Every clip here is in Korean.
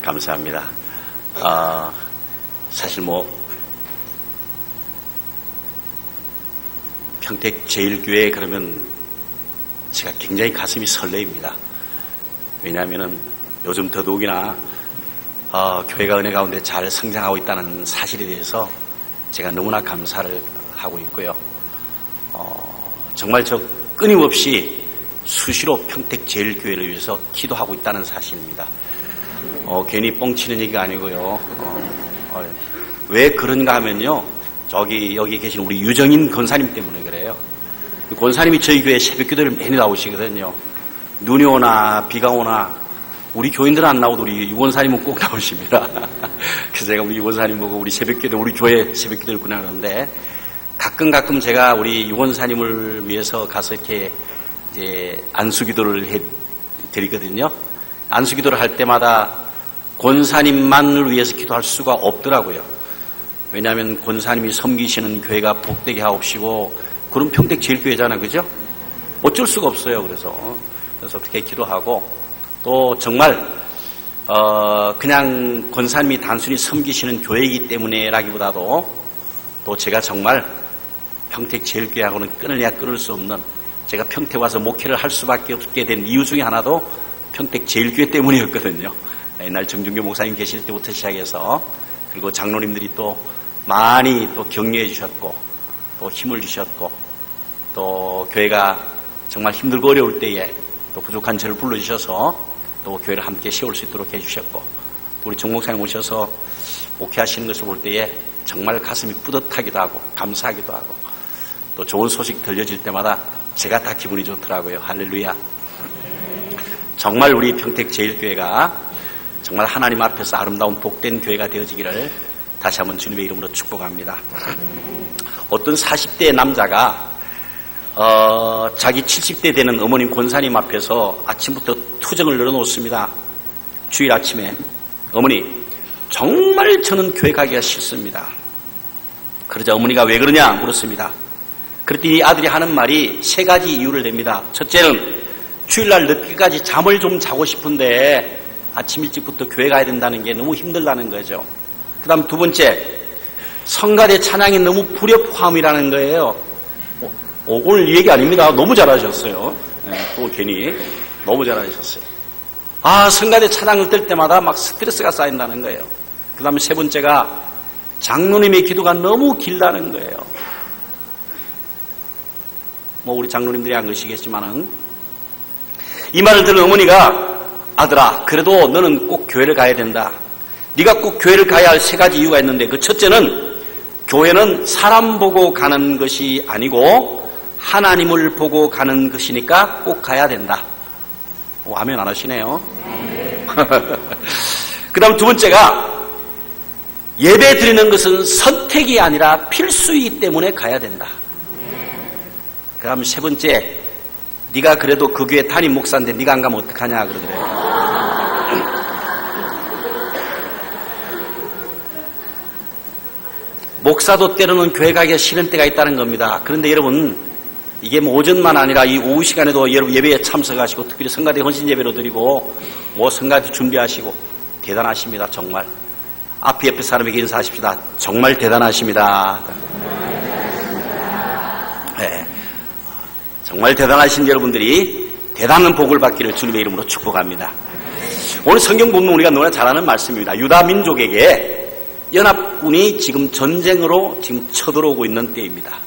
감사합니다. 사실 평택제일교회 그러면 제가 굉장히 가슴이 설레입니다. 왜냐하면은 요즘 더더욱이나 교회가 은혜 가운데 잘 성장하고 있다는 사실에 대해서 제가 너무나 감사를 하고 있고요. 정말 저 끊임없이 수시로 평택제일교회를 위해서 기도하고 있다는 사실입니다. 괜히 뻥치는 얘기가 아니고요. 왜 그런가 하면요, 여기 계신 우리 유정인 권사님 때문에 그래요. 권사님이 저희 교회 새벽기도를 매일 나오시거든요. 눈이 오나 비가 오나 우리 교인들은 안 나오도 우리 유권사님은 꼭 나오십니다. 그래서 제가 우리 유권사님 보고 우리 새벽기도, 우리 교회 새벽기도를 구하는데 가끔 제가 우리 유권사님을 위해서 가서 이렇게 이제 안수기도를 해 드리거든요. 안수기도를 할 때마다 권사님만을 위해서 기도할 수가 없더라고요. 왜냐하면 권사님이 섬기시는 교회가 복되게 하옵시고, 그런 평택제일교회잖아요, 그죠? 어쩔 수가 없어요. 그래서 그렇게 기도하고, 또 정말 그냥 권사님이 단순히 섬기시는 교회이기 때문에라기보다도 또 제가 정말 평택제일교회하고는 끊으려야 끊을 수 없는, 제가 평택 와서 목회를 할 수밖에 없게 된 이유 중에 하나도 평택제일교회 때문이었거든요. 옛날 정준교 목사님 계실 때부터 시작해서, 그리고 장로님들이 또 많이 또 격려해 주셨고, 또 힘을 주셨고, 또 교회가 정말 힘들고 어려울 때에 또 부족한 저를 불러주셔서 또 교회를 함께 세울 수 있도록 해주셨고, 또 우리 정 목사님 오셔서 목회하시는 것을 볼 때에 정말 가슴이 뿌듯하기도 하고 감사하기도 하고, 또 좋은 소식 들려질 때마다 제가 다 기분이 좋더라고요. 할렐루야. 정말 우리 평택제일교회가 정말 하나님 앞에서 아름다운 복된 교회가 되어지기를 다시 한번 주님의 이름으로 축복합니다. 어떤 40대 남자가 자기 70대 되는 어머님 권사님 앞에서 아침부터 투정을 늘어놓습니다. 주일 아침에, 어머니 정말 저는 교회 가기가 싫습니다. 그러자 어머니가 왜 그러냐 물었습니다. 그랬더니 아들이 하는 말이 세 가지 이유를 냅니다. 첫째는 주일날 늦게까지 잠을 좀 자고 싶은데 아침 일찍부터 교회 가야 된다는 게 너무 힘들다는 거죠. 그 다음 두 번째, 성가대 찬양이 너무 불협화음이라는 거예요. 오늘 이 얘기 아닙니다. 너무 잘하셨어요. 또 괜히 너무 잘하셨어요. 성가대 찬양을 들 때마다 막 스트레스가 쌓인다는 거예요. 그 다음에 세 번째가 장로님의 기도가 너무 길다는 거예요. 우리 장로님들이 안 그러시겠지만은, 이 말을 들은 어머니가, 아들아, 그래도 너는 꼭 교회를 가야 된다. 네가 꼭 교회를 가야 할 세 가지 이유가 있는데, 그 첫째는 교회는 사람 보고 가는 것이 아니고 하나님을 보고 가는 것이니까 꼭 가야 된다. 아멘 안 하시네요. 그 다음 두 번째가, 예배 드리는 것은 선택이 아니라 필수이기 때문에 가야 된다. 그 다음 세 번째, 네가 그래도 그 교회 담임 목사인데 네가 안 가면 어떡하냐 그러더래요. 목사도 때로는 교회 가기가 싫은 때가 있다는 겁니다. 그런데 여러분, 이게 오전만 아니라 이 오후 시간에도 여러분 예배에 참석하시고, 특별히 성가대 헌신 예배로 드리고 성가대 준비하시고 대단하십니다. 정말. 앞에 옆에 사람에게 인사하십시다. 정말 대단하십니다. 네. 정말 대단하신 여러분들이 대단한 복을 받기를 주님의 이름으로 축복합니다. 오늘 성경 본문 우리가 너무나 잘 아는 말씀입니다. 유다 민족에게 연합군이 지금 전쟁으로 지금 쳐들어오고 있는 때입니다.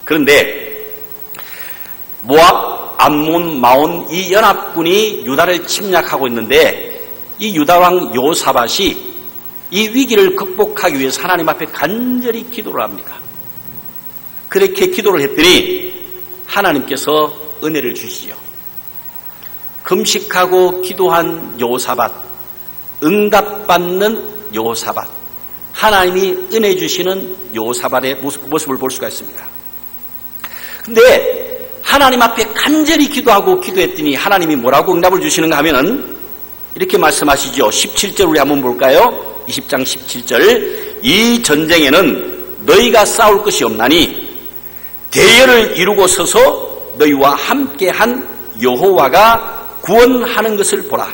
그런데 모압, 암몬, 마온 이 연합군이 유다를 침략하고 있는데, 이 유다왕 요사밧이 이 위기를 극복하기 위해서 하나님 앞에 간절히 기도를 합니다. 그렇게 기도를 했더니 하나님께서 은혜를 주시죠. 금식하고 기도한 요사밧, 응답받는 요사밧, 하나님이 은혜 주시는 요사밧의 모습을 볼 수가 있습니다. 근데 하나님 앞에 간절히 기도하고 기도했더니 하나님이 뭐라고 응답을 주시는가 하면은 이렇게 말씀하시죠. 17절 우리 한번 볼까요? 20장 17절. 이 전쟁에는 너희가 싸울 것이 없나니 대열을 이루고 서서 너희와 함께한 여호와가 구원하는 것을 보라.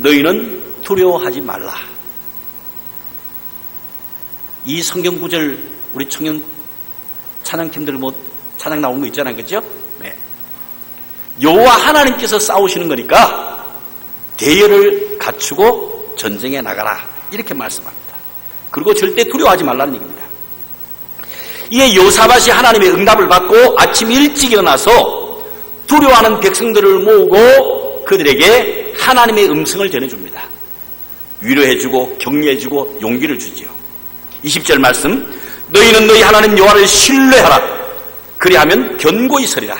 너희는 두려워하지 말라. 이 성경 구절 우리 청년 찬양팀들 찬양 나오는 거 있잖아요, 그죠? 네. 여호와 하나님께서 싸우시는 거니까 대열을 갖추고 전쟁에 나가라 이렇게 말씀합니다. 그리고 절대 두려워하지 말라는 얘기입니다. 이에 여호사밧이 하나님의 응답을 받고 아침 일찍 일어나서 두려워하는 백성들을 모으고 그들에게 하나님의 음성을 전해줍니다. 위로해주고 격려해주고 용기를 주지요. 20절 말씀, 너희는 너희 하나님 여호와를 신뢰하라. 그리하면 견고히 서리라.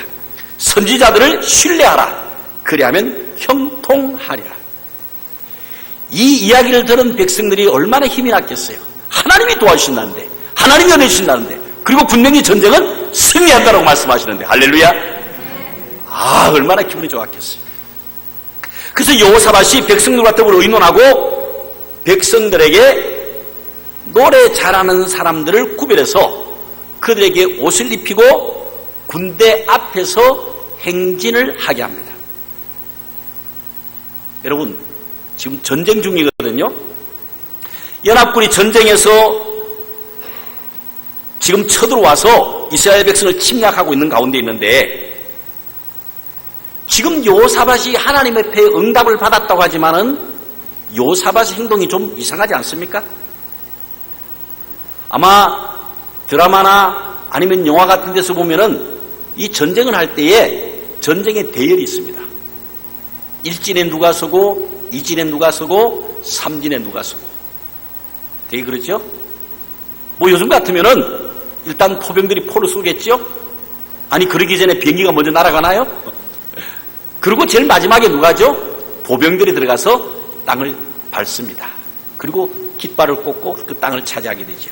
선지자들을 신뢰하라. 그리하면 형통하리라. 이 이야기를 들은 백성들이 얼마나 힘이 났겠어요. 하나님이 도와주신다는데, 하나님이 은혜주신다는데, 그리고 분명히 전쟁은 승리한다고 말씀하시는데, 할렐루야. 얼마나 기분이 좋았겠어요. 그래서 여호사밧이 백성들과 더불어 의논하고 백성들에게 노래 잘하는 사람들을 구별해서 그들에게 옷을 입히고 군대 앞에서 행진을 하게 합니다. 여러분, 지금 전쟁 중이거든요. 연합군이 전쟁에서 지금 쳐들어와서 이스라엘 백성을 침략하고 있는 가운데 있는데, 지금 여호사밧이 하나님 앞에 응답을 받았다고 하지만은 여호사밧의 행동이 좀 이상하지 않습니까? 아마 드라마나 아니면 영화 같은 데서 보면은 이 전쟁을 할 때에 전쟁의 대열이 있습니다. 1진에 누가 서고 2진에 누가 서고 3진에 누가 서고 되게 그렇죠? 요즘 같으면은 일단 포병들이 포를 쏘겠죠? 아니 그러기 전에 비행기가 먼저 날아가나요? 그리고 제일 마지막에 누가죠? 보병들이 들어가서 땅을 밟습니다. 그리고 깃발을 꽂고 그 땅을 차지하게 되죠.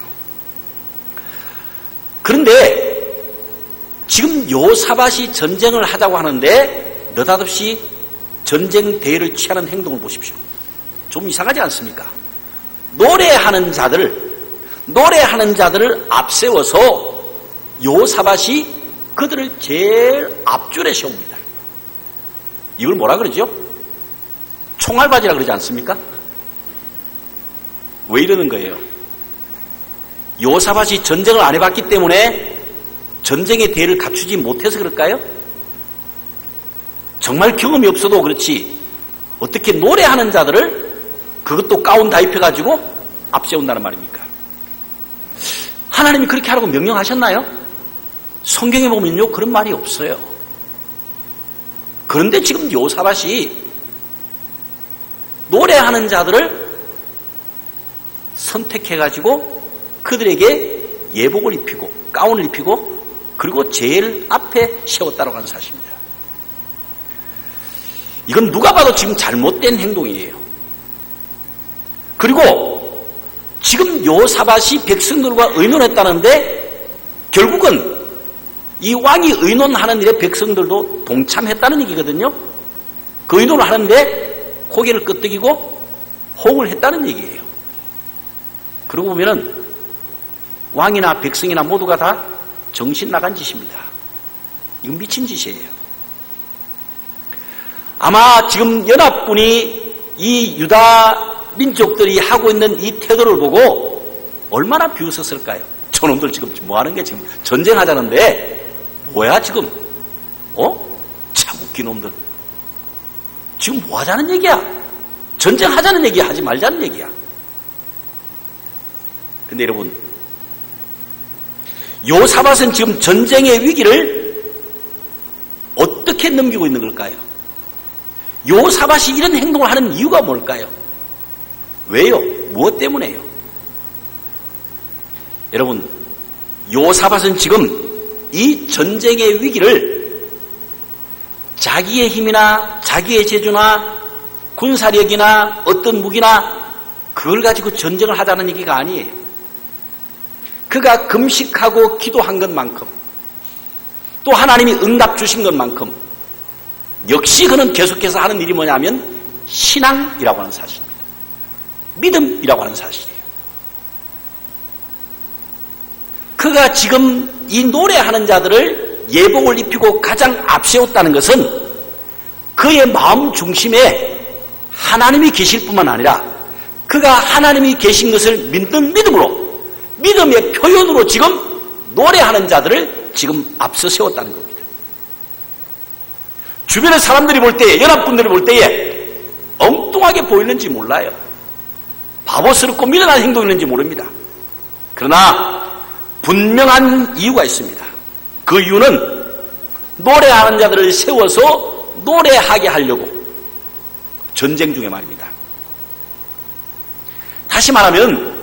그런데 지금 여호사밧이 전쟁을 하자고 하는데 느닷없이 전쟁 대열을 취하는 행동을 보십시오. 좀 이상하지 않습니까? 노래하는 자들을 앞세워서 여호사밧이 그들을 제일 앞줄에 세웁니다. 이걸 뭐라 그러죠? 총알바지라 그러지 않습니까? 왜 이러는 거예요? 여호사밧이 전쟁을 안 해봤기 때문에 전쟁의 대열을 갖추지 못해서 그럴까요? 정말 경험이 없어도 그렇지 어떻게 노래하는 자들을 그것도 가운 다 입혀가지고 앞세운다는 말입니까? 하나님이 그렇게 하라고 명령하셨나요? 성경에 보면요 그런 말이 없어요. 그런데 지금 여호사밧이 노래하는 자들을 선택해가지고 그들에게 예복을 입히고 가운을 입히고 그리고 제일 앞에 세웠다고 하는 사실입니다. 이건 누가 봐도 지금 잘못된 행동이에요. 그리고 지금 여호사밧이 백성들과 의논했다는데 결국은 이 왕이 의논하는 일에 백성들도 동참했다는 얘기거든요. 그 의논을 하는데 고개를 끄덕이고 호응을 했다는 얘기예요. 그러고 보면은 왕이나 백성이나 모두가 다 정신 나간 짓입니다. 이건 미친 짓이에요. 아마 지금 연합군이 이 유다 민족들이 하고 있는 이 태도를 보고 얼마나 비웃었을까요? 저놈들 지금 뭐 하는 게 지금 전쟁하자는데 뭐야 지금? 참 웃긴 놈들. 지금 뭐 하자는 얘기야? 전쟁하자는 얘기야? 하지 말자는 얘기야? 근데 여러분, 여호사밧은 지금 전쟁의 위기를 어떻게 넘기고 있는 걸까요? 여호사밧이 이런 행동을 하는 이유가 뭘까요? 왜요? 무엇 때문에요? 여러분, 여호사밧은 지금 이 전쟁의 위기를 자기의 힘이나 자기의 재주나 군사력이나 어떤 무기나 그걸 가지고 전쟁을 하자는 얘기가 아니에요. 그가 금식하고 기도한 것만큼 또 하나님이 응답 주신 것만큼 역시 그는 계속해서 하는 일이 뭐냐면 신앙이라고 하는 사실입니다. 믿음이라고 하는 사실이에요. 그가 지금 이 노래하는 자들을 예복을 입히고 가장 앞세웠다는 것은 그의 마음 중심에 하나님이 계실 뿐만 아니라 그가 하나님이 계신 것을 믿는 믿음으로, 믿음의 표현으로 지금 노래하는 자들을 지금 앞서 세웠다는 겁니다. 주변의 사람들이 볼 때에, 연합군들이 볼 때에 엉뚱하게 보이는지 몰라요. 바보스럽고 미련한 행동이는지 모릅니다. 그러나 분명한 이유가 있습니다. 그 이유는 노래하는 자들을 세워서 노래하게 하려고, 전쟁 중에 말입니다. 다시 말하면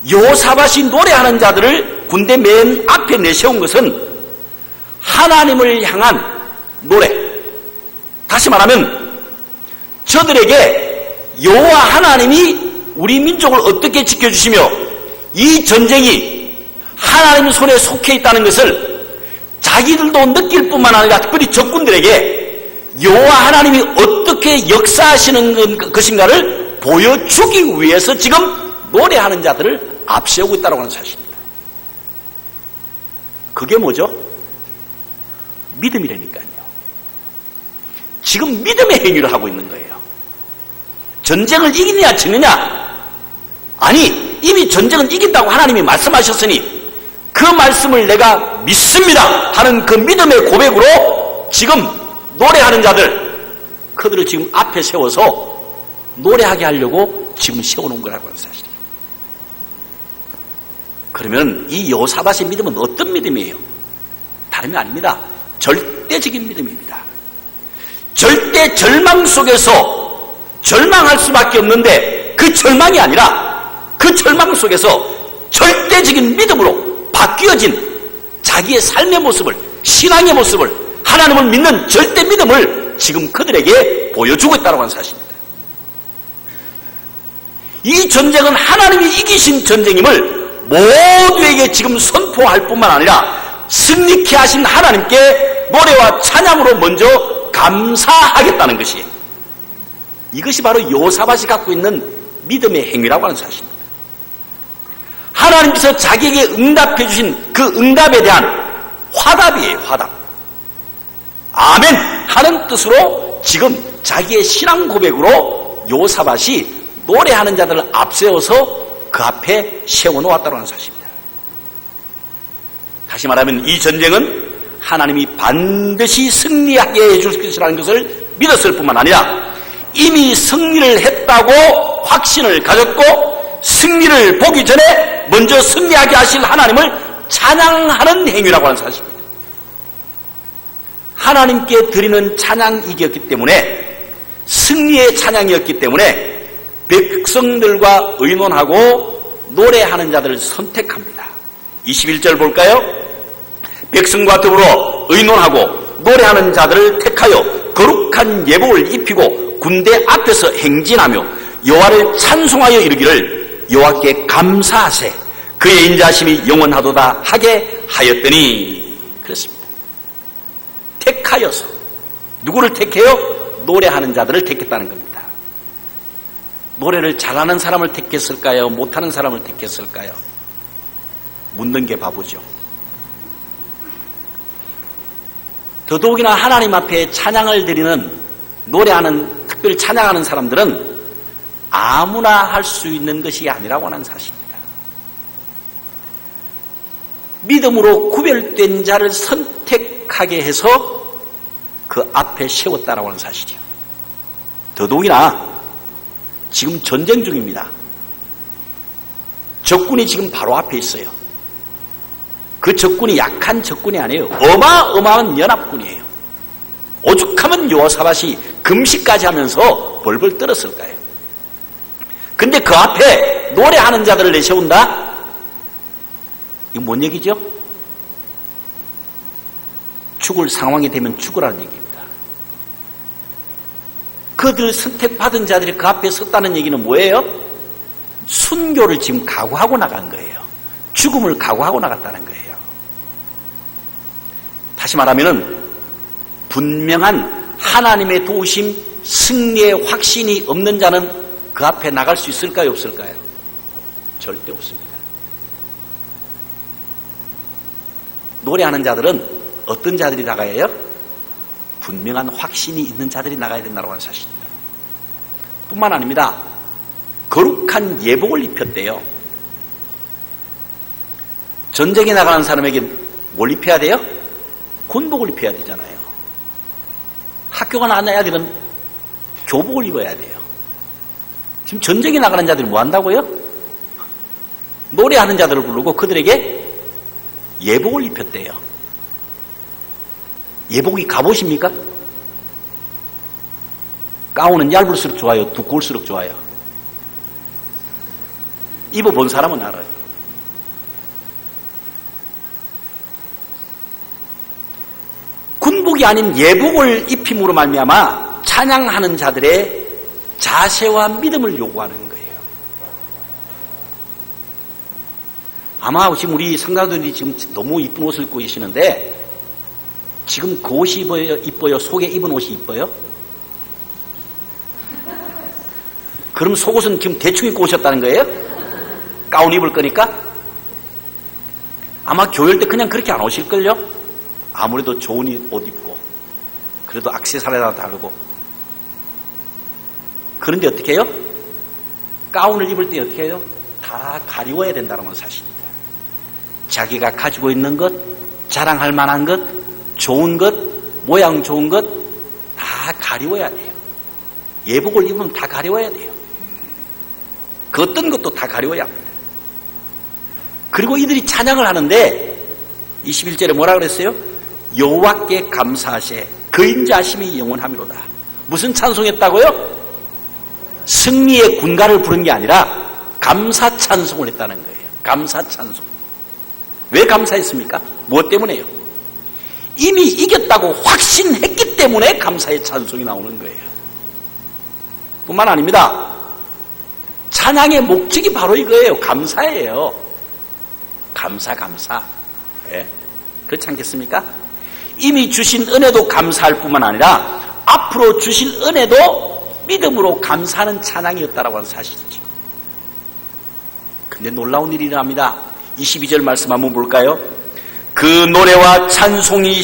여호사밧이 노래하는 자들을 군대 맨 앞에 내세운 것은 하나님을 향한 노래, 다시 말하면 저들에게 여호와 하나님이 우리 민족을 어떻게 지켜주시며 이 전쟁이 하나님 손에 속해 있다는 것을 자기들도 느낄 뿐만 아니라 특별히 적군들에게 여호와 하나님이 어떻게 역사하시는 것인가를 보여주기 위해서 지금 노래하는 자들을 앞세우고 있다고 하는 사실입니다. 그게 뭐죠? 믿음이라니까요. 지금 믿음의 행위를 하고 있는 거예요. 전쟁을 이기느냐 지느냐, 아니 이미 전쟁은 이긴다고 하나님이 말씀하셨으니 그 말씀을 내가 믿습니다 하는 그 믿음의 고백으로 지금 노래하는 자들, 그들을 지금 앞에 세워서 노래하게 하려고 지금 세워놓은 거라고 하는 사실이에요. 그러면 이 여호사밧의 믿음은 어떤 믿음이에요? 다름이 아닙니다. 절대적인 믿음입니다. 절대 절망 속에서 절망할 수밖에 없는데 그 절망이 아니라 그 절망 속에서 절대적인 믿음으로 바뀌어진 자기의 삶의 모습을, 신앙의 모습을, 하나님을 믿는 절대 믿음을 지금 그들에게 보여주고 있다고 하는 사실입니다. 이 전쟁은 하나님이 이기신 전쟁임을 모두에게 지금 선포할 뿐만 아니라 승리케 하신 하나님께 노래와 찬양으로 먼저 감사하겠다는 것이, 이것이 바로 여호사밧이 갖고 있는 믿음의 행위라고 하는 사실입니다. 하나님께서 자기에게 응답해 주신 그 응답에 대한 화답이에요. 화답. 아멘 하는 뜻으로 지금 자기의 신앙 고백으로 여호사밧이 노래하는 자들을 앞세워서 그 앞에 세워놓았다고 하는 사실입니다. 다시 말하면 이 전쟁은 하나님이 반드시 승리하게 해줄 것이라는 것을 믿었을 뿐만 아니라 이미 승리를 했다고 확신을 가졌고 승리를 보기 전에 먼저 승리하게 하실 하나님을 찬양하는 행위라고 하는 사실입니다. 하나님께 드리는 찬양이었기 때문에, 승리의 찬양이었기 때문에 백성들과 의논하고 노래하는 자들을 선택합니다. 21절 볼까요? 백성과 더불어 의논하고 노래하는 자들을 택하여 거룩한 예복을 입히고 군대 앞에서 행진하며 여호와를 찬송하여 이르기를 여호와께 감사하세 그의 인자심이 영원하도다 하게 하였더니, 그렇습니다. 택하여서, 누구를 택해요? 노래하는 자들을 택했다는 겁니다. 노래를 잘하는 사람을 택했을까요? 못하는 사람을 택했을까요? 묻는 게 바보죠. 더더욱이나 하나님 앞에 찬양을 드리는, 노래하는, 특별히 찬양하는 사람들은 아무나 할 수 있는 것이 아니라고 하는 사실입니다. 믿음으로 구별된 자를 선택하게 해서 그 앞에 세웠다라고 하는 사실이에요. 더더욱이나 지금 전쟁 중입니다. 적군이 지금 바로 앞에 있어요. 그 적군이 약한 적군이 아니에요. 어마어마한 연합군이에요. 오죽하면 여호사밧이 금식까지 하면서 벌벌 떨었을까요? 근데 그 앞에 노래하는 자들을 내세운다? 이거 뭔 얘기죠? 죽을 상황이 되면 죽으라는 얘기입니다. 그들 선택받은 자들이 그 앞에 섰다는 얘기는 뭐예요? 순교를 지금 각오하고 나간 거예요. 죽음을 각오하고 나갔다는 거예요. 다시 말하면 분명한 하나님의 도우심, 승리의 확신이 없는 자는 그 앞에 나갈 수 있을까요? 없을까요? 절대 없습니다. 노래하는 자들은 어떤 자들이 나가야 해요? 분명한 확신이 있는 자들이 나가야 된다고 하는 사실입니다. 뿐만 아닙니다. 거룩한 예복을 입혔대요. 전쟁에 나가는 사람에게 뭘 입혀야 돼요? 군복을 입혀야 되잖아요. 학교가 나가는 애들은 교복을 입어야 돼요. 지금 전쟁에 나가는 자들이 뭐 한다고요? 노래하는 자들을 부르고 그들에게 예복을 입혔대요. 예복이 갑옷입니까? 가운은 얇을수록 좋아요? 두꺼울수록 좋아요? 입어본 사람은 알아요. 군복이 아닌 예복을 입힘으로 말미암아 찬양하는 자들의 자세와 믿음을 요구하는 거예요. 아마 지금 우리 성가들이 지금 너무 이쁜 옷을 입고 계시는데 지금 그 옷이 이뻐요? 속에 입은 옷이 이뻐요? 그럼 속옷은 지금 대충 입고 오셨다는 거예요? 가운 입을 거니까? 아마 교회 때 그냥 그렇게 안 오실걸요? 아무래도 좋은 옷 입고 그래도 액세서리나 다르고 그런데 어떻게 해요? 가운을 입을 때 어떻게 해요? 다 가리워야 된다는 건 사실입니다. 자기가 가지고 있는 것, 자랑할 만한 것, 좋은 것, 모양 좋은 것 다 가리워야 돼요. 예복을 입으면 다 가리워야 돼요. 그 어떤 것도 다 가리워야 합니다. 그리고 이들이 찬양을 하는데 21절에 뭐라 그랬어요? 여호와께 감사하세 그 인자하심이 영원하미로다. 무슨 찬송했다고요? 승리의 군가를 부른 게 아니라 감사 찬송을 했다는 거예요. 감사 찬송. 왜 감사했습니까? 무엇 때문에요? 이미 이겼다고 확신했기 때문에 감사의 찬송이 나오는 거예요. 뿐만 아닙니다. 찬양의 목적이 바로 이거예요. 감사예요. 감사. 예? 그렇지 않겠습니까? 이미 주신 은혜도 감사할 뿐만 아니라 앞으로 주실 은혜도 믿음으로 감사하는 찬양이었다라고 하는 사실이죠. 근데 놀라운 일이 일어납니다. 22절 말씀 한번 볼까요? 그 노래와 찬송이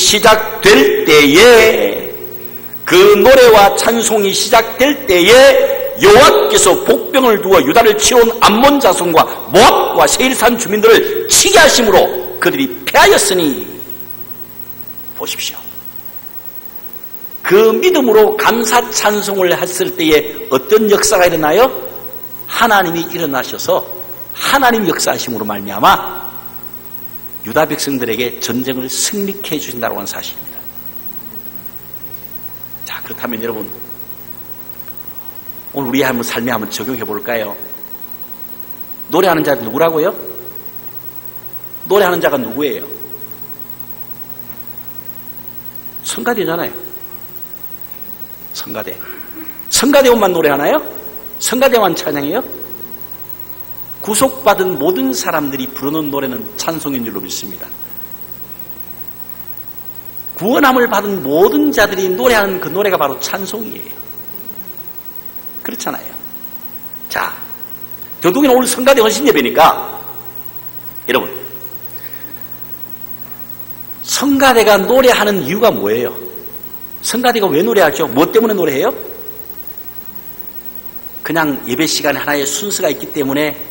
시작될 때에 여호와께서 복병을 두어 유다를 치러온 암몬 자손과 모압과 세일산 주민들을 치게 하심으로 그들이 패하였으니 보십시오. 그 믿음으로 감사 찬송을 했을 때에 어떤 역사가 일어나요? 하나님이 일어나셔서 하나님 역사하심으로 말미암아 유다 백성들에게 전쟁을 승리케 해주신다고 하는 사실입니다. 자, 그렇다면 여러분 오늘 우리의 한번 삶에 한번 적용해 볼까요? 노래하는 자가 누구라고요? 노래하는 자가 누구예요? 성가대잖아요. 성가대원만 노래하나요? 성가대원 찬양해요? 구속받은 모든 사람들이 부르는 노래는 찬송인 줄로 믿습니다. 구원함을 받은 모든 자들이 노래하는 그 노래가 바로 찬송이에요. 그렇잖아요. 자, 더더욱이나 오늘 성가대 헌신 예배니까 여러분 성가대가 노래하는 이유가 뭐예요? 성가대가 왜 노래하죠? 뭐 때문에 노래해요? 그냥 예배 시간에 하나의 순서가 있기 때문에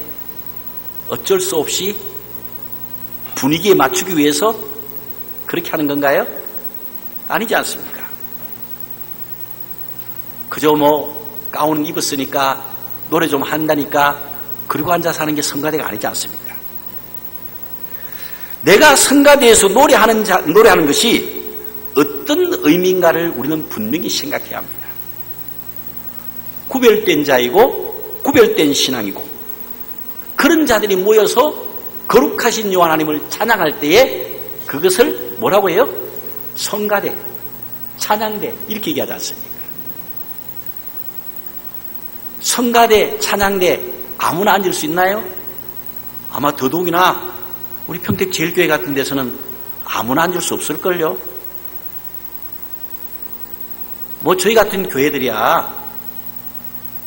어쩔 수 없이 분위기에 맞추기 위해서 그렇게 하는 건가요? 아니지 않습니까? 그저 가운 입었으니까 노래 좀 한다니까 그리고 앉아서 하는 게 성가대가 아니지 않습니까? 내가 성가대에서 노래하는 것이 어떤 의미인가를 우리는 분명히 생각해야 합니다. 구별된 자이고 구별된 신앙이고 그런 자들이 모여서 거룩하신 여호와 하나님을 찬양할 때에 그것을 뭐라고 해요? 성가대, 찬양대 이렇게 얘기하지 않습니까? 성가대, 찬양대 아무나 앉을 수 있나요? 아마 더더욱이나 우리 평택제일교회 같은 데서는 아무나 앉을 수 없을걸요? 저희 같은 교회들이야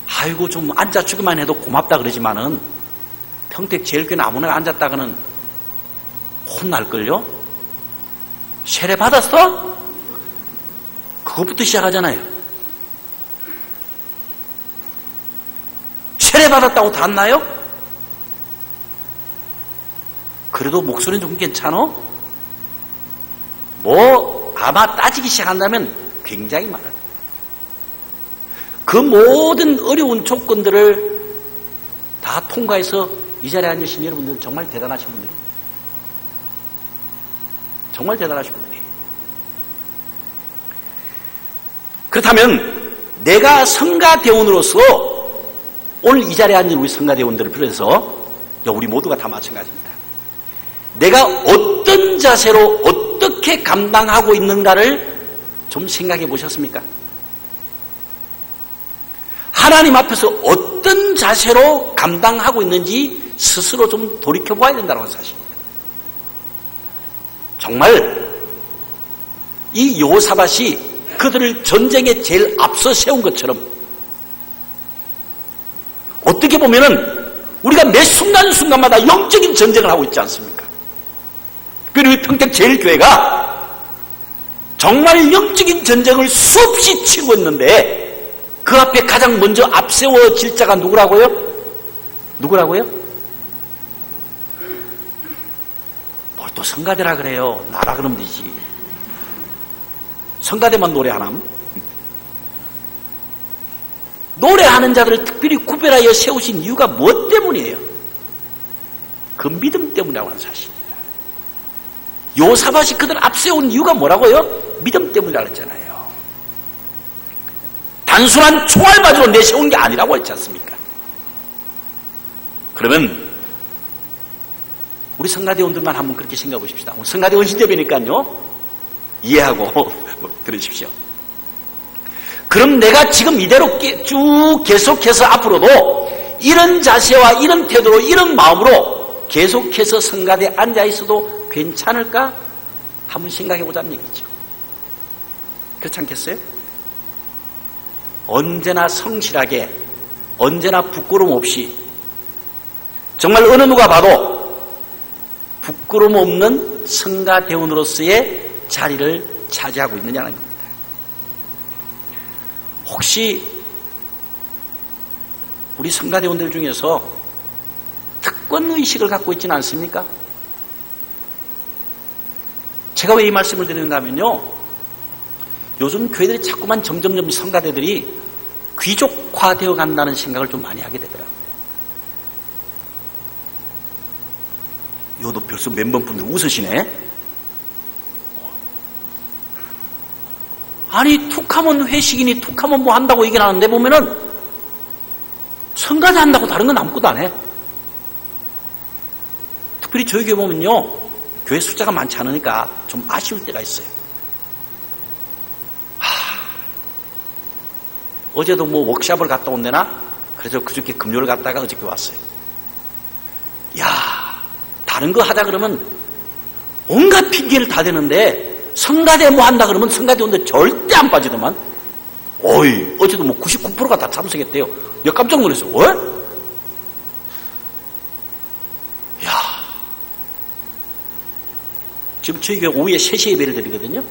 아이고 좀 앉아주기만 해도 고맙다 그러지만은 평택제일교회는 아무나 앉았다가는 혼날걸요? 세례 받았어? 그것부터 시작하잖아요. 받았다고 닿나요? 그래도 목소리는 좀 괜찮어? 아마 따지기 시작한다면 굉장히 많아요. 그 모든 어려운 조건들을 다 통과해서 이 자리에 앉으신 여러분들은 정말 대단하신 분들입니다. 정말 대단하신 분들이에요. 그렇다면 내가 성가대원으로서 오늘 이 자리에 앉은 우리 성가대원들을 비롯해서 우리 모두가 다 마찬가지입니다. 내가 어떤 자세로 어떻게 감당하고 있는가를 좀 생각해 보셨습니까? 하나님 앞에서 어떤 자세로 감당하고 있는지 스스로 좀 돌이켜봐야 된다는 사실입니다. 정말 이 여호사밧이 그들을 전쟁에 제일 앞서 세운 것처럼 어떻게 보면은 우리가 매 순간순간마다 영적인 전쟁을 하고 있지 않습니까? 그리고 평택제일교회가 정말 영적인 전쟁을 수없이 치고 있는데 그 앞에 가장 먼저 앞세워질 자가 누구라고요? 누구라고요? 뭘 또 성가대라 그래요. 나라 그러면 되지. 성가대만 노래하남? 노래하는 자들을 특별히 구별하여 세우신 이유가 무엇 때문이에요? 그 믿음 때문이라고 하는 사실입니다. 여호사밧이 그들 앞세운 이유가 뭐라고요? 믿음 때문이라고 했잖아요. 단순한 총알맞이로 내세운 게 아니라고 했지 않습니까? 그러면 우리 성가대원들만 한번 그렇게 생각해 보십시다. 오늘 성가대원 신접이니까요. 이해하고 들으십시오. 그럼 내가 지금 이대로 쭉 계속해서 앞으로도 이런 자세와 이런 태도로 이런 마음으로 계속해서 성가대에 앉아있어도 괜찮을까? 한번 생각해 보자는 얘기죠. 그렇지 않겠어요? 언제나 성실하게, 언제나 부끄럼 없이, 정말 어느 누가 봐도 부끄럼 없는 성가대원으로서의 자리를 차지하고 있느냐는 겁니다. 혹시 우리 성가대원들 중에서 특권의식을 갖고 있지는 않습니까? 제가 왜 이 말씀을 드리는가 하면요, 요즘 교회들이 자꾸만 점점점 성가대들이 귀족화되어 간다는 생각을 좀 많이 하게 되더라고요. 요도 벌써 몇몇 분들 웃으시네? 아니, 툭하면 회식이니 툭하면 뭐 한다고 얘기를 하는데 보면은 성가대 한다고 다른 건 아무것도 안 해. 특별히 저희 교회 보면요, 교회 숫자가 많지 않으니까 좀 아쉬울 때가 있어요. 어제도 뭐 워크숍을 갔다 온대나? 그래서 그저께 금요일 갔다가 어저께 왔어요. 야, 다른 거 하자 그러면 온갖 핑계를 다 대는데 성가대 뭐 한다 그러면 성가대 온데 절대 안 빠지더만. 어이, 어제도 뭐 99%가 다 참석했대요. 내가 깜짝 놀랐어요. 왜? 야, 지금 저희 교회 오후에 3시에 예배를 드리거든요.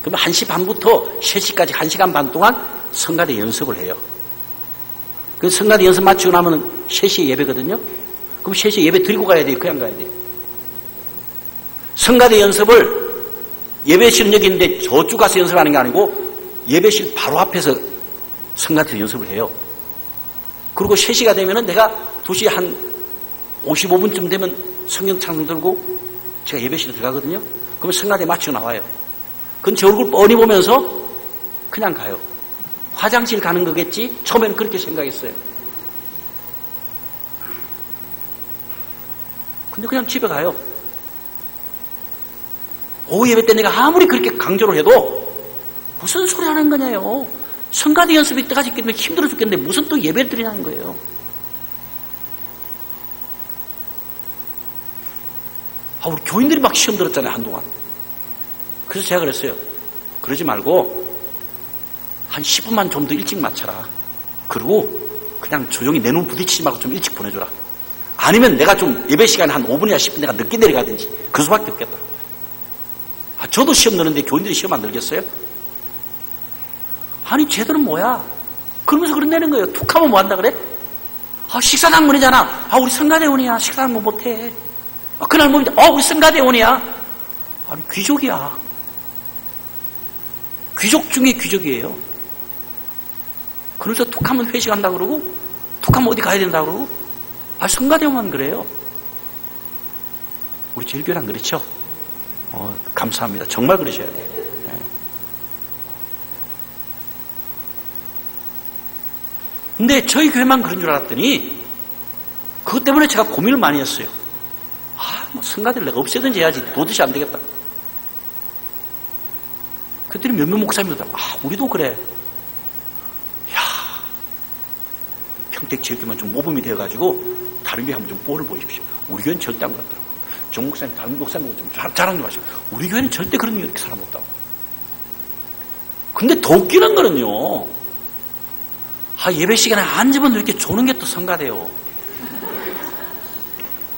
그러면 1시 반부터 3시까지 1시간 반 동안 성가대 연습을 해요. 그 성가대 연습 마치고 나면 3시에 예배거든요. 그럼 3시에 예배 드리고 가야 돼요? 그냥 가야 돼요? 성가대 연습을 예배실은 여기 있는데 저쪽 가서 연습하는 게 아니고 예배실 바로 앞에서 성가대 연습을 해요. 그리고 3시가 되면은 내가 2시 한 55분쯤 되면 성경 찬송 들고 제가 예배실에 들어가거든요. 그러면 성가대 마치고 나와요. 그건 제 얼굴 뻔히 보면서 그냥 가요. 화장실 가는 거겠지? 처음에는 그렇게 생각했어요. 근데 그냥 집에 가요. 오후 예배 때 내가 아무리 그렇게 강조를 해도 무슨 소리 하는 거냐요. 성가대 연습이 이때까지 있겠는데 힘들어 죽겠는데 무슨 또 예배를 드리냐는 거예요. 우리 교인들이 막 시험 들었잖아요, 한동안. 그래서 제가 그랬어요. 그러지 말고 한 10분만 좀 더 일찍 마쳐라. 그리고 그냥 조용히 내 눈 부딪히지 말고 좀 일찍 보내줘라. 아니면 내가 좀 예배 시간에 한 5분이나 10분 내가 늦게 내려가든지 그 수밖에 없겠다. 저도 시험 넣는데 교인들이 시험 안 들겠어요? 아니 쟤들은 뭐야? 그러면서 그런다는 거예요. 툭하면 뭐 한다 그래? 식사당문이잖아. 우리 성가대원이야. 식사당문 못해. 그날 보면 우리 성가대원이야. 아니, 귀족이야. 귀족 중에 귀족이에요. 그래서 툭하면 회식한다 그러고, 툭하면 어디 가야 된다 그러고, 성가대원만 그래요. 우리 제일교회랑 그렇죠? 감사합니다. 정말 그러셔야 돼요. 네. 근데 저희 교회만 그런 줄 알았더니, 그것 때문에 제가 고민을 많이 했어요. 성가대를 내가 없애든지 해야지. 도대체 안 되겠다. 그때는 몇몇 목사님들, 우리도 그래. 평택제일교회만 좀 모범이 되어가지고, 다른 교회 한번 좀 뽀를 보십시오. 우리 교회는 절대 안 그렇더라고. 정 목사님, 다른 목사님하고 좀 자랑 좀 하시고. 우리 교회는 절대 그런 일 이렇게 사람 없다고. 근데 더 웃기는 거는요, 예배 시간에 앉으면 이렇게 조는 게 또 성가대요.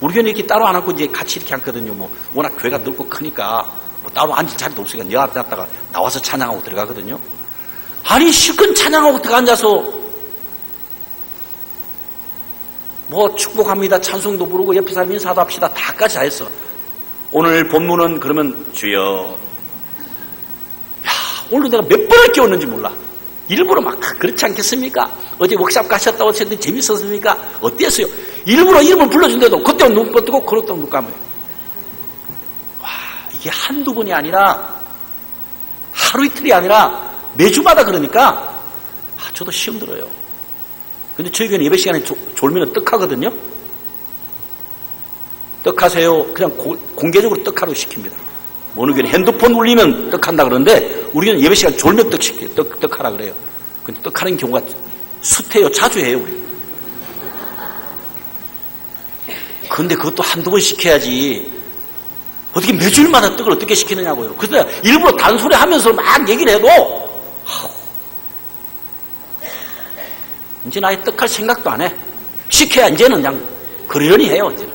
우리 교회는 이렇게 따로 안 앉고 이제 같이 이렇게 앉거든요. 워낙 교회가 넓고 크니까, 따로 앉을 자리도 없으니까 내 앞에 갔다가 나와서 찬양하고 들어가거든요. 실컷 찬양하고 들어가 앉아서, 축복합니다. 찬송도 부르고 옆에 사람 인사도 합시다. 다까지 다 했어. 오늘 본문은 그러면 주여. 오늘 내가 몇 번을 깨웠는지 몰라. 일부러 막 그렇지 않겠습니까? 어제 워크숍 가셨다고 하셨는데 재밌었습니까? 어땠어요? 일부러 이름을 불러준데도 그때는 눈 뜨고 그렇다고 눈 감아요. 이게 한두 번이 아니라 하루 이틀이 아니라 매주마다 그러니까 저도 시험 들어요. 근데 저희 교회는 예배 시간에 졸면은 떡하거든요. 떡하세요. 그냥 공개적으로 떡하라고 시킵니다. 어느 교회는 핸드폰 울리면 떡한다 그러는데 우리 교회는 예배 시간 졸면 떡 시켜요. 떡하라 그래요. 근데 떡하는 경우가 숱해요. 자주 해요, 우리. 근데 그것도 한두 번 시켜야지. 어떻게 매주일마다 떡을 어떻게 시키느냐고요. 그래서 일부러 단소리 하면서 막 얘기를 해도 이제 아예 떡할 생각도 안 해. 시켜야 이제는 그냥 그러려니 해요. 이제는.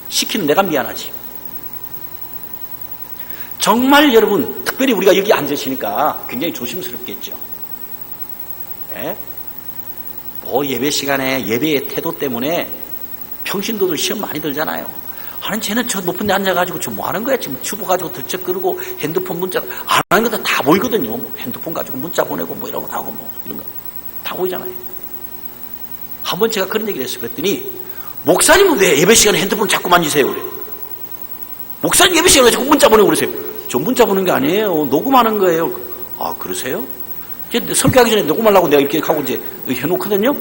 시키는 내가 미안하지. 정말 여러분, 특별히 우리가 여기 앉으시니까 굉장히 조심스럽겠죠. 네? 예배 시간에 예배의 태도 때문에 평신도들 시험 많이 들잖아요. 쟤는 저 높은 데 앉아가지고 지금 뭐 하는 거야? 지금 주보 가지고 들쩍거리고 핸드폰 문자 안 하는 거 다 보이거든요. 핸드폰 가지고 문자 보내고 이런 거 다 하고 이런 거 다 보이잖아요. 한번 제가 그런 얘기를 했어요. 그랬더니 목사님은 왜 예배 시간에 핸드폰 자꾸 만지세요? 그래. 목사님 예배 시간에 왜 자꾸 문자 보내고 그러세요? 저 문자 보는 게 아니에요. 녹음하는 거예요. 그러세요? 이제 설교하기 전에 녹음하려고 내가 이렇게 하고 이제 해놓거든요.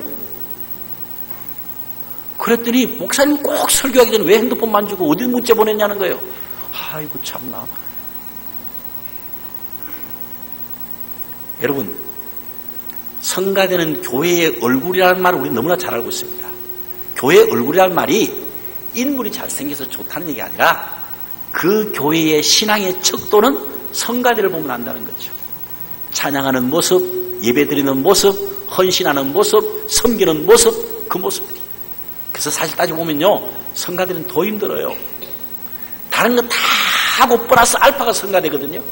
그랬더니 목사님 꼭 설교하기 전에 왜 핸드폰 만지고 어디 문자 보냈냐는 거예요. 아이고 참나. 여러분, 성가대는 교회의 얼굴이라는 말을 우리 너무나 잘 알고 있습니다. 교회의 얼굴이라는 말이 인물이 잘생겨서 좋다는 얘기가 아니라 그 교회의 신앙의 척도는 성가대를 보면 안다는 거죠. 찬양하는 모습, 예배드리는 모습, 헌신하는 모습, 섬기는 모습, 그 모습들이. 그래서 사실 따지고 보면요, 성가대는 더 힘들어요. 다른 거 다 하고 플러스 알파가 성가대거든요.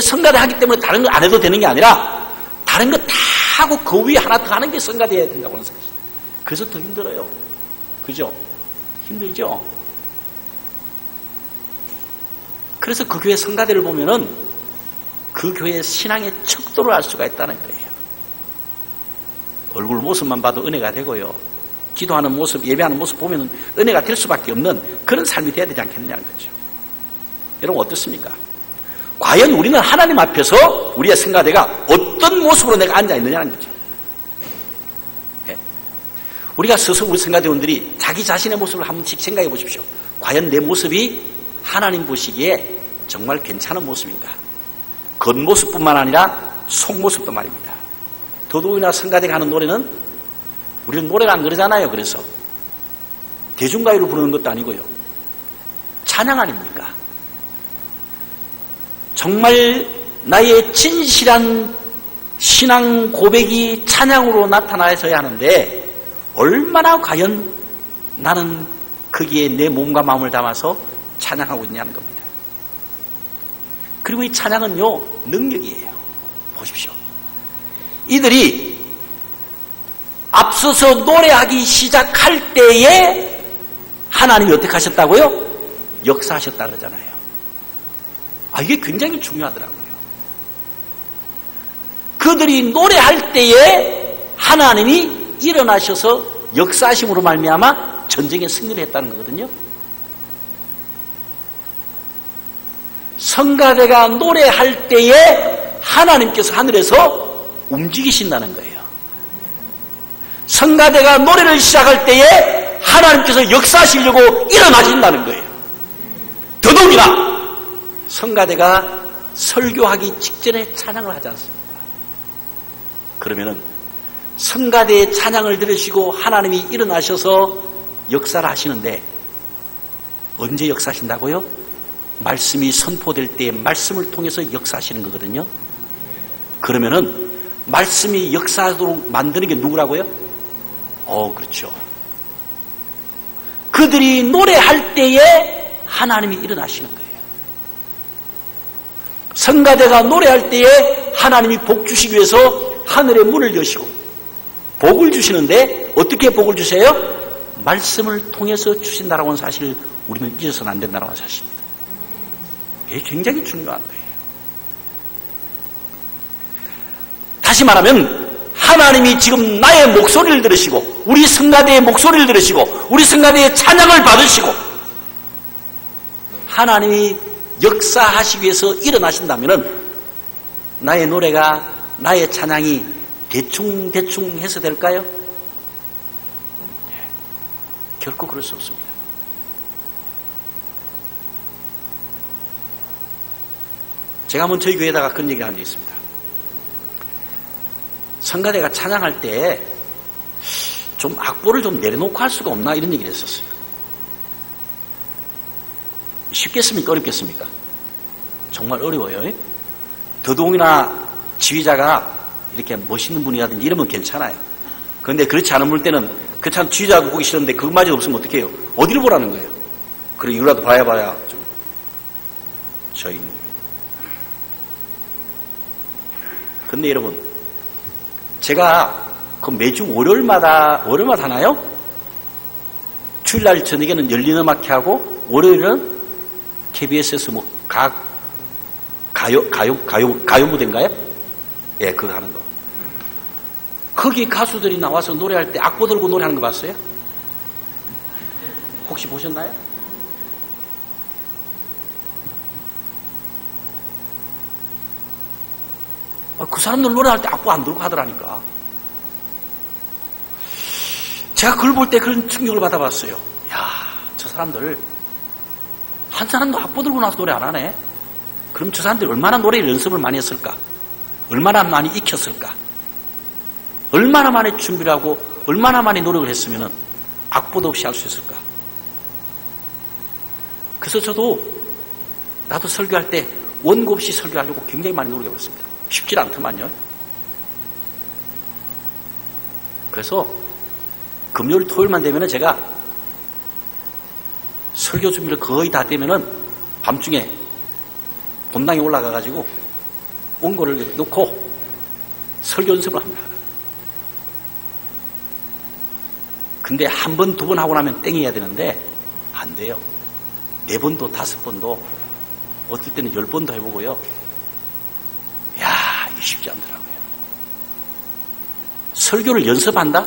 성가대 하기 때문에 다른 거 안 해도 되는 게 아니라 다른 거 다 하고 그 위에 하나 더 하는 게 성가대여야 된다고 하는 사실. 그래서 더 힘들어요. 그죠? 힘들죠? 그래서 그 교회 성가대를 보면은 그 교회의 신앙의 척도를 알 수가 있다는 거예요. 얼굴 모습만 봐도 은혜가 되고요. 기도하는 모습, 예배하는 모습 보면 은혜가 될 수밖에 없는 그런 삶이 돼야 되지 않겠느냐는 거죠. 여러분 어떻습니까? 과연 우리는 하나님 앞에서 우리의 성가대가 어떤 모습으로 내가 앉아있느냐는 거죠. 네. 우리가 스스로 우리 성가대원들이 자기 자신의 모습을 한 번씩 생각해 보십시오. 과연 내 모습이 하나님 보시기에 정말 괜찮은 모습인가? 겉모습뿐만 아니라 속모습도 말입니다. 더더욱이나 성가대가 하는 노래는 우리는 노래가 안 그러잖아요. 그래서 대중가요를 부르는 것도 아니고요. 찬양 아닙니까? 정말 나의 진실한 신앙 고백이 찬양으로 나타나서야 하는데 얼마나 과연 나는 거기에 내 몸과 마음을 담아서 찬양하고 있냐는 겁니다. 그리고 이 찬양은요, 능력이에요. 보십시오. 이들이 앞서서 노래하기 시작할 때에 하나님이 어떻게 하셨다고요? 역사하셨다 그러잖아요. 이게 굉장히 중요하더라고요. 그들이 노래할 때에 하나님이 일어나셔서 역사하심으로 말미암아 전쟁에 승리를 했다는 거거든요. 성가대가 노래할 때에 하나님께서 하늘에서 움직이신다는 거예요. 성가대가 노래를 시작할 때에 하나님께서 역사하시려고 일어나신다는 거예요. 더더욱이나 성가대가 설교하기 직전에 찬양을 하지 않습니까? 그러면은 성가대의 찬양을 들으시고 하나님이 일어나셔서 역사를 하시는데 언제 역사하신다고요? 말씀이 선포될 때 말씀을 통해서 역사하시는 거거든요. 그러면은 말씀이 역사하도록 만드는 게 누구라고요? 그렇죠. 그들이 노래할 때에 하나님이 일어나시는 거예요. 성가대가 노래할 때에 하나님이 복 주시기 위해서 하늘의 문을 여시고 복을 주시는데 어떻게 복을 주세요? 말씀을 통해서 주신다라고 하는 사실을 우리는 잊어서는 안 된다는 사실입니다. 이게 굉장히 중요한 거예요. 다시 말하면 하나님이 지금 나의 목소리를 들으시고 우리 성가대의 목소리를 들으시고 우리 성가대의 찬양을 받으시고 하나님이 역사하시기 위해서 일어나신다면 나의 노래가 나의 찬양이 대충 해서 될까요? 결코 그럴 수 없습니다. 제가 한번 저희 교회에다가 그런 얘기를 한 적이 있습니다. 성가대가 찬양할 때 좀 악보를 좀 내려놓고 할 수가 없나 이런 얘기를 했었어요. 쉽겠습니까? 어렵겠습니까? 정말 어려워요. 더더욱이나 지휘자가 이렇게 멋있는 분이라든지 이러면 괜찮아요. 그런데 그렇지 않은 분 때는 그 참 지휘자가 보기 싫은데 그것마저 없으면 어떻게 해요? 어디를 보라는 거예요? 그래 이거라도 봐야 좀 저희. 근데 여러분 제가 그 매주 월요일마다 하나요? 주일날 저녁에는 열린 음악회 하고 월요일은 KBS에서 뭐 가요 무대인가요? 예, 그거 하는 거. 거기 가수들이 나와서 노래할 때 악보 들고 노래하는 거 봤어요? 혹시 보셨나요? 그 사람들 노래할 때 악보 안 들고 하더라니까. 제가 그걸 볼 때 그런 충격을 받아봤어요. 야, 저 사람들 한 사람도 악보 들고 나서 노래 안 하네. 그럼 저 사람들이 얼마나 노래 연습을 많이 했을까? 얼마나 많이 익혔을까? 얼마나 많이 준비를 하고 얼마나 많이 노력을 했으면 악보도 없이 할 수 있을까? 그래서 나도 설교할 때 원고 없이 설교하려고 굉장히 많이 노력해봤습니다. 쉽지 않더만요. 그래서 금요일 토요일만 되면은 제가 설교 준비를 거의 다 되면은 밤중에 본당에 올라가가지고 원고를 놓고 설교 연습을 합니다. 근데 한 번, 두 번 하고 나면 땡해야 되는데 안 돼요. 4번도 5번도 어떨 때는 10번도 해보고요. 이게 쉽지 않더라고요. 설교를 연습한다?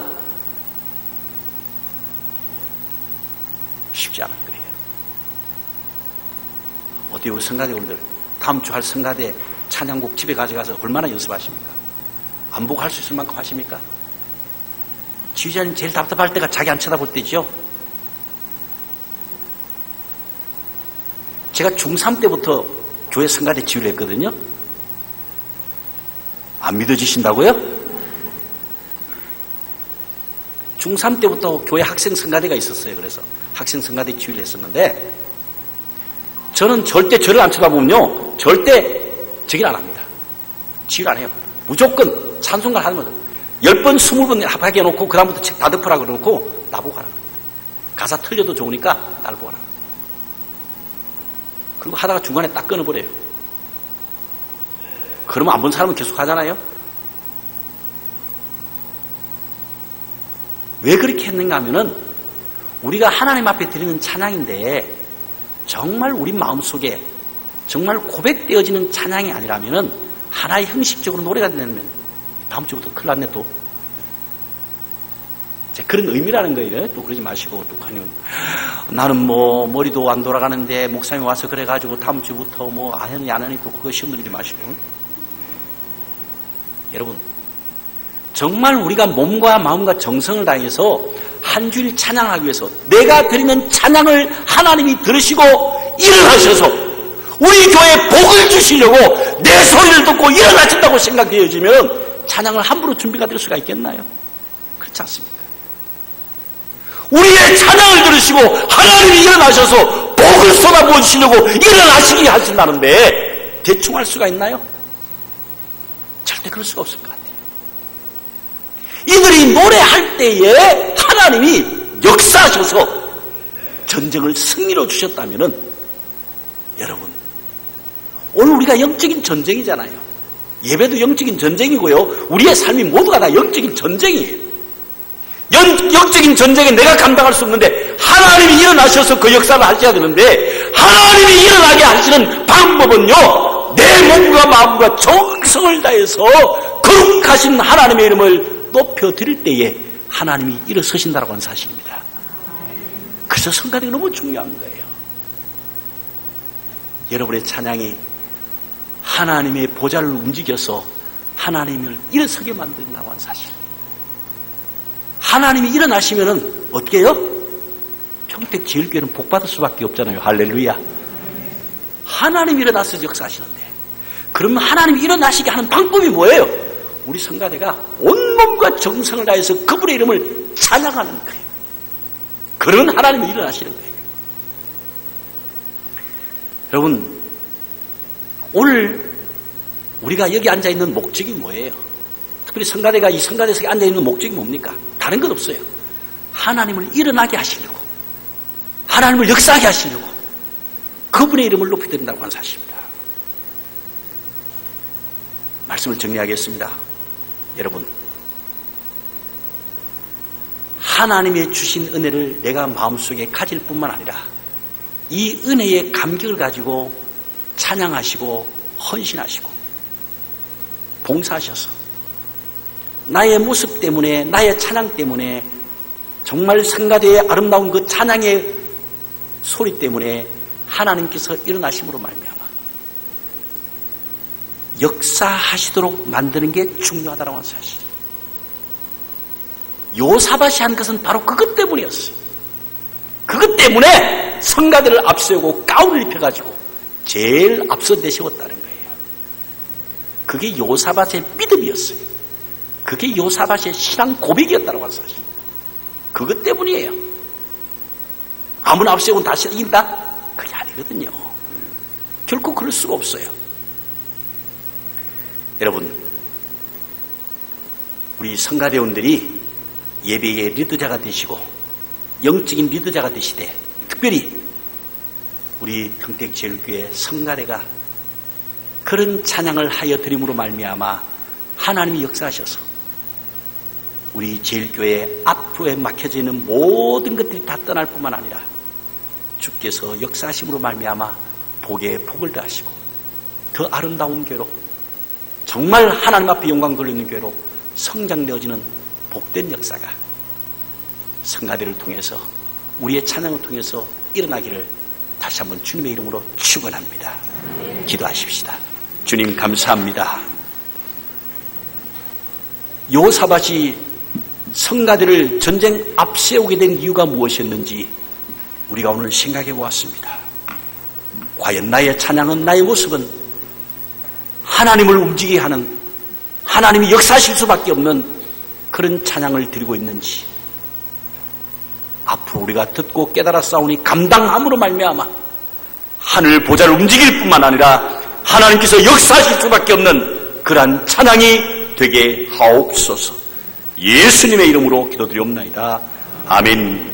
쉽지 않을 거예요. 어디 우리 성가대원들 다음 주 할 성가대 찬양곡 집에 가져가서 얼마나 연습하십니까? 안 보고 할 수 있을 만큼 하십니까? 지휘자님 제일 답답할 때가 자기 안 쳐다볼 때죠. 제가 중3 때부터 교회 성가대 지휘를 했거든요. 안 믿어지신다고요? 중3 때부터 교회 학생 성가대가 있었어요. 그래서 학생 성가대 지휘를 했었는데 저는 절대 저를 안 쳐다보면요 절대 저기를 안 합니다. 지휘를 안 해요. 무조건 찬송가를 하는 거죠. 10번, 20번 합하게 해놓고 그 다음부터 책 다 덮으라고 그러고 나보고 하라고 그래요. 가사 틀려도 좋으니까 날 보고 하라고. 그리고 하다가 중간에 딱 끊어버려요. 그러면 안 본 사람은 계속 하잖아요. 왜 그렇게 했는가 하면은 우리가 하나님 앞에 드리는 찬양인데 정말 우리 마음속에 정말 고백되어지는 찬양이 아니라면은 하나의 형식적으로 노래가 되면 다음 주부터 큰일 났네 또. 그런 의미라는 거예요. 또 그러지 마시고 또 아니면 나는 뭐 머리도 안 돌아가는데 목사님이 와서 그래가지고 다음 주부터 뭐 안 하니 안 하니 또 그거 시험 들이지 마시고. 여러분 정말 우리가 몸과 마음과 정성을 다해서 한 주일 찬양하기 위해서 내가 드리는 찬양을 하나님이 들으시고 일어나셔서 우리 교회에 복을 주시려고 내 소리를 듣고 일어나신다고 생각되어지면 찬양을 함부로 준비가 될 수가 있겠나요? 그렇지 않습니까? 우리의 찬양을 들으시고 하나님이 일어나셔서 복을 쏟아부어 주시려고 일어나시게 하신다는데 대충 할 수가 있나요? 절대 그럴 수가 없을 것 같아요. 이들이 노래할 때에 하나님이 역사하셔서 전쟁을 승리로 주셨다면은 여러분 오늘 우리가 영적인 전쟁이잖아요. 예배도 영적인 전쟁이고요. 우리의 삶이 모두가 다 영적인 전쟁이에요. 영적인 전쟁에 내가 감당할 수 없는데 하나님이 일어나셔서 그 역사를 하셔야 되는데 하나님이 일어나게 하시는 방법은요. 내 몸과 마음과 정성을 다해서 거룩하신 하나님의 이름을 높여드릴 때에 하나님이 일어서신다라고 하는 사실입니다. 그래서 성가대가 너무 중요한 거예요. 여러분의 찬양이 하나님의 보좌를 움직여서 하나님을 일어서게 만든다고 하는 사실. 하나님이 일어나시면은 어떻게 해요? 평택제일교회는 복받을 수밖에 없잖아요. 할렐루야. 하나님이 일어나서 역사하시는데 그러면 하나님이 일어나시게 하는 방법이 뭐예요? 우리 성가대가 온몸과 정성을 다해서 그분의 이름을 찬양하는 거예요. 그런 하나님이 일어나시는 거예요. 여러분 오늘 우리가 여기 앉아있는 목적이 뭐예요? 특별히 성가대가 이 성가대석에 앉아있는 목적이 뭡니까? 다른 건 없어요. 하나님을 일어나게 하시려고 하나님을 역사하게 하시려고 그분의 이름을 높여드린다고 하는 사실입니다. 말씀을 정리하겠습니다. 여러분 하나님의 주신 은혜를 내가 마음속에 가질 뿐만 아니라 이 은혜의 감격을 가지고 찬양하시고 헌신하시고 봉사하셔서 나의 모습 때문에 나의 찬양 때문에 정말 성가대의 아름다운 그 찬양의 소리 때문에 하나님께서 일어나심으로 말미암아 역사하시도록 만드는 게 중요하다고 하는 사실이에요. 요사밭이 한 것은 바로 그것 때문이었어요. 그것 때문에 성가대를 앞세우고 가운을 입혀가지고 제일 앞서 내세웠다는 거예요. 그게 요사밭의 믿음이었어요. 그게 요사밭의 신앙 고백이었다고 하는 사실. 그것 때문이에요. 아무나 앞세우면 다시 이긴다? 그게 아니거든요. 결코 그럴 수가 없어요. 여러분, 우리 성가대원들이 예배의 리더자가 되시고 영적인 리더자가 되시되 특별히 우리 평택제일교회 성가대가 그런 찬양을 하여 드림으로 말미암아 하나님이 역사하셔서 우리 제일교회 앞으로에 막혀져 있는 모든 것들이 다 떠날 뿐만 아니라 주께서 역사하심으로 말미암아 복에 복을 더하시고 더 아름다운 교회로 정말 하나님 앞에 영광 돌리는 교회로 성장되어지는 복된 역사가 성가대를 통해서 우리의 찬양을 통해서 일어나기를 다시 한번 주님의 이름으로 축원합니다. 기도하십시다. 주님 감사합니다. 요사밭이 성가대를 전쟁 앞세우게 된 이유가 무엇이었는지 우리가 오늘 생각해 보았습니다. 과연 나의 찬양은 나의 모습은 하나님을 움직이게 하는 하나님이 역사하실 수밖에 없는 그런 찬양을 드리고 있는지 앞으로 우리가 듣고 깨달아 싸우니 감당함으로 말미암아 하늘 보좌를 움직일 뿐만 아니라 하나님께서 역사하실 수밖에 없는 그러한 찬양이 되게 하옵소서. 예수님의 이름으로 기도드리옵나이다. 아멘.